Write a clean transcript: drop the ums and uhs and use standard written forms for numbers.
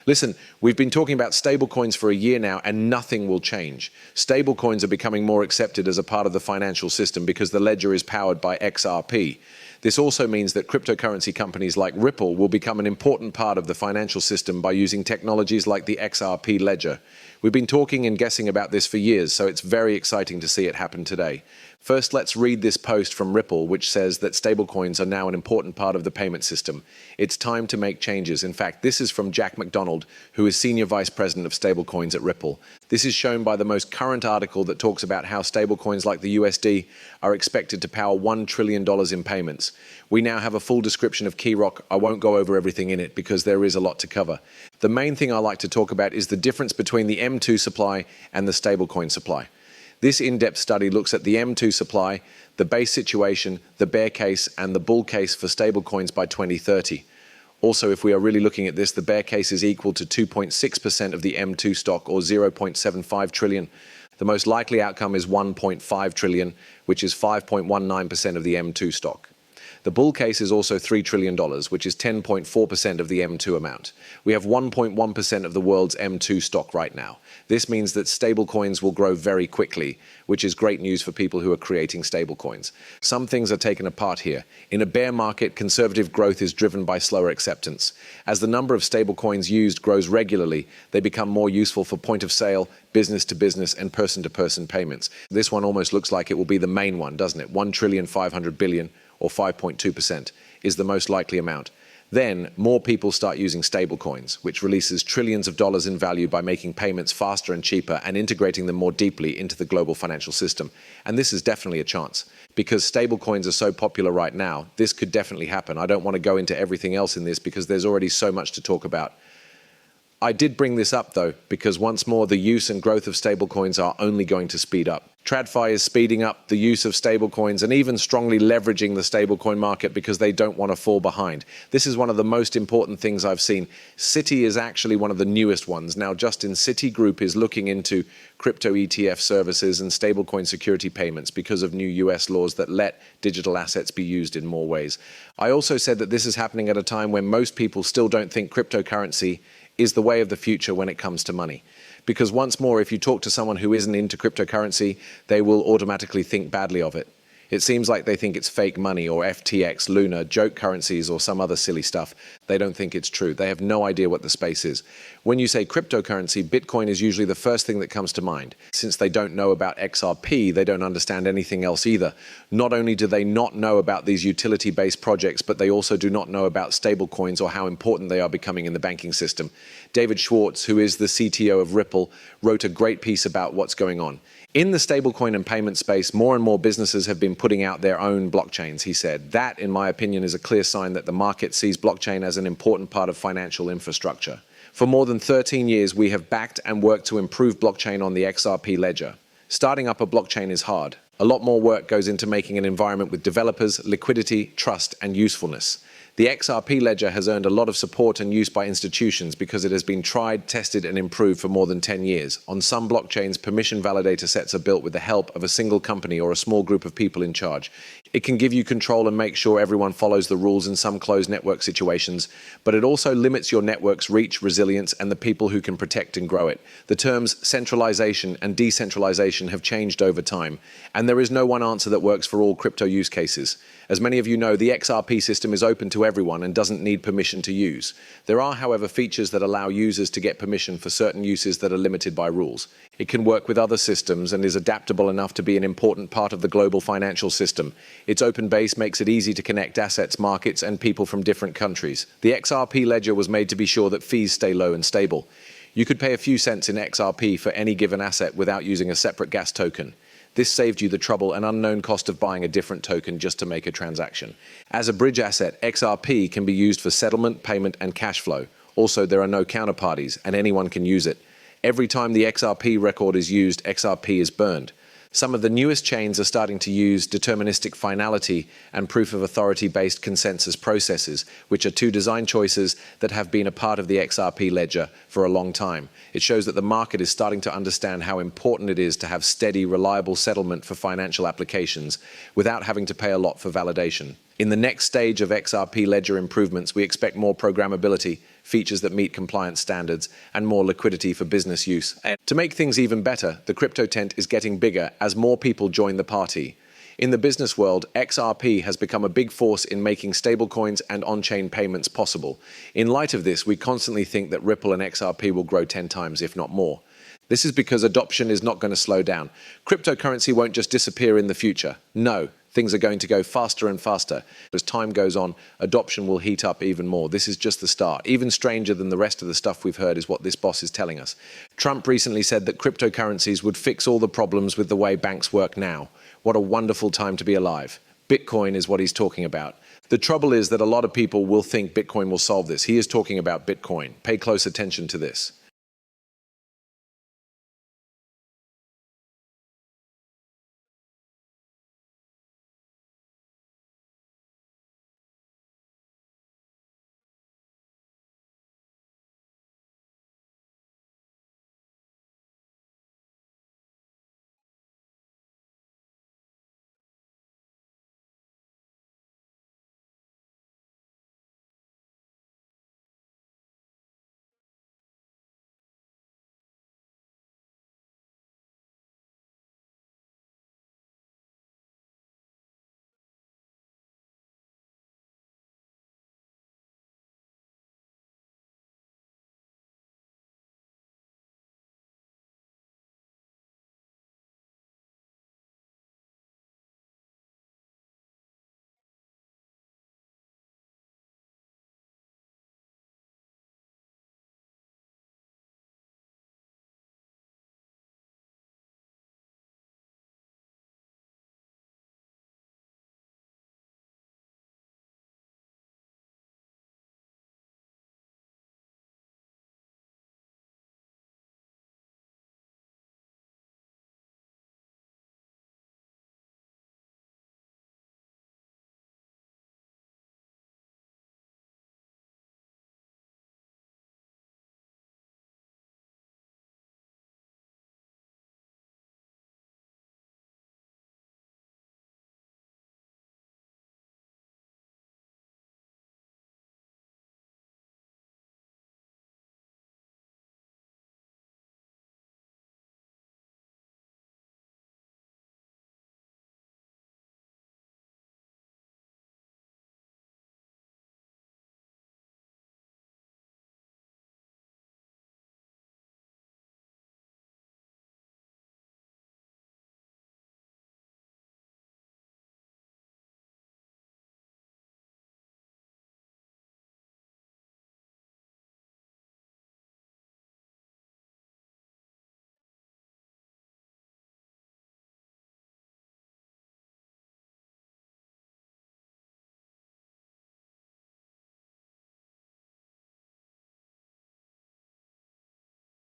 Listen, we've been talking about stablecoins for a year now and nothing will change. Stablecoins are becoming more accepted as a part of the financial system because the ledger is powered by XRP. This also means that cryptocurrency companies like Ripple will become an important part of the financial system by using technologies like the XRP ledger. We've been talking and guessing about this for years, so it's very exciting to see it happen today. First, let's read this post from Ripple, which says that stablecoins are now an important part of the payment system. It's time to make changes. In fact, this is from Jack McDonald, who is Senior Vice President of Stablecoins at Ripple. This is shown by the most current article that talks about how stablecoins like the USD are expected to power $1 trillion in payments. We now have a full description of KeyRock. I won't go over everything in it because there is a lot to cover. The main thing I like to talk about is the difference between the M2 supply and the stablecoin supply. This in-depth study looks at the M2 supply, the base situation, the bear case, and the bull case for stablecoins by 2030. Also, if we are really looking at this, the bear case is equal to 2.6% of the M2 stock, or 0.75 trillion. The most likely outcome is 1.5 trillion, which is 5.19% of the M2 stock. The bull case is also $3 trillion, which is 10.4% of the M2 amount. We have 1.1% of the world's M2 stock right now. This means that stablecoins will grow very quickly, which is great news for people who are creating stablecoins. Some things are taken apart here. In a bear market, conservative growth is driven by slower acceptance. As the number of stablecoins used grows regularly, they become more useful for point of sale, business to business, and person to person payments. This one almost looks like it will be the main one, doesn't it? 1,500 billion, or 5.2%, is the most likely amount. Then, more people start using stablecoins, which releases trillions of dollars in value by making payments faster and cheaper and integrating them more deeply into the global financial system. And this is definitely a chance. Because stablecoins are so popular right now, this could definitely happen. I don't want to go into everything else in this because there's already so much to talk about. I did bring this up, though, because once more, the use and growth of stablecoins are only going to speed up. TradFi is speeding up the use of stablecoins and even strongly leveraging the stablecoin market because they don't want to fall behind. This is one of the most important things I've seen. Citi is actually one of the newest ones. Now, Justin, Citigroup is looking into crypto ETF services and stablecoin security payments because of new US laws that let digital assets be used in more ways. I also said that this is happening at a time when most people still don't think cryptocurrency is the way of the future when it comes to money. Because once more, if you talk to someone who isn't into cryptocurrency, they will automatically think badly of it. It seems like they think it's fake money or FTX, Luna, joke currencies or some other silly stuff. They don't think it's true. They have no idea what the space is. When you say cryptocurrency, Bitcoin is usually the first thing that comes to mind. Since they don't know about XRP, they don't understand anything else either. Not only do they not know about these utility-based projects, but they also do not know about stablecoins or how important they are becoming in the banking system. David Schwartz, who is the CTO of Ripple, wrote a great piece about what's going on. In the stablecoin and payment space, more and more businesses have been putting out their own blockchains, he said. That, in my opinion, is a clear sign that the market sees blockchain as an important part of financial infrastructure. For more than 13 years, we have backed and worked to improve blockchain on the XRP ledger. Starting up a blockchain is hard. A lot more work goes into making an environment with developers, liquidity, trust, and usefulness. The XRP ledger has earned a lot of support and use by institutions because it has been tried, tested, and improved for more than 10 years. On some blockchains, permission validator sets are built with the help of a single company or a small group of people in charge. It can give you control and make sure everyone follows the rules in some closed network situations, but it also limits your network's reach, resilience, and the people who can protect and grow it. The terms centralization and decentralization have changed over time, and there is no one answer that works for all crypto use cases. As many of you know, the XRP system is open to everyone and doesn't need permission to use. There are, however, features that allow users to get permission for certain uses that are limited by rules. It can work with other systems and is adaptable enough to be an important part of the global financial system. Its open base makes it easy to connect assets, markets, and people from different countries. The XRP ledger was made to be sure that fees stay low and stable. You could pay a few cents in XRP for any given asset without using a separate gas token. This saved you the trouble and unknown cost of buying a different token just to make a transaction. As a bridge asset, XRP can be used for settlement, payment, and cash flow. Also, there are no counterparties, and anyone can use it. Every time the XRP record is used, XRP is burned. Some of the newest chains are starting to use deterministic finality and proof of authority-based consensus processes, which are two design choices that have been a part of the XRP ledger for a long time. It shows that the market is starting to understand how important it is to have steady, reliable settlement for financial applications without having to pay a lot for validation. In the next stage of XRP ledger improvements, we expect more programmability, features that meet compliance standards, and more liquidity for business use. And to make things even better, the crypto tent is getting bigger as more people join the party. In the business world, XRP has become a big force in making stablecoins and on-chain payments possible. In light of this, we constantly think that Ripple and XRP will grow 10 times, if not more. This is because adoption is not going to slow down. Cryptocurrency won't just disappear in the future. No, things are going to go faster and faster. As time goes on, adoption will heat up even more. This is just the start. Even stranger than the rest of the stuff we've heard is what this boss is telling us. Trump recently said that cryptocurrencies would fix all the problems with the way banks work now. What a wonderful time to be alive. Bitcoin is what he's talking about. The trouble is that a lot of people will think Bitcoin will solve this. He is talking about Bitcoin. Pay close attention to this.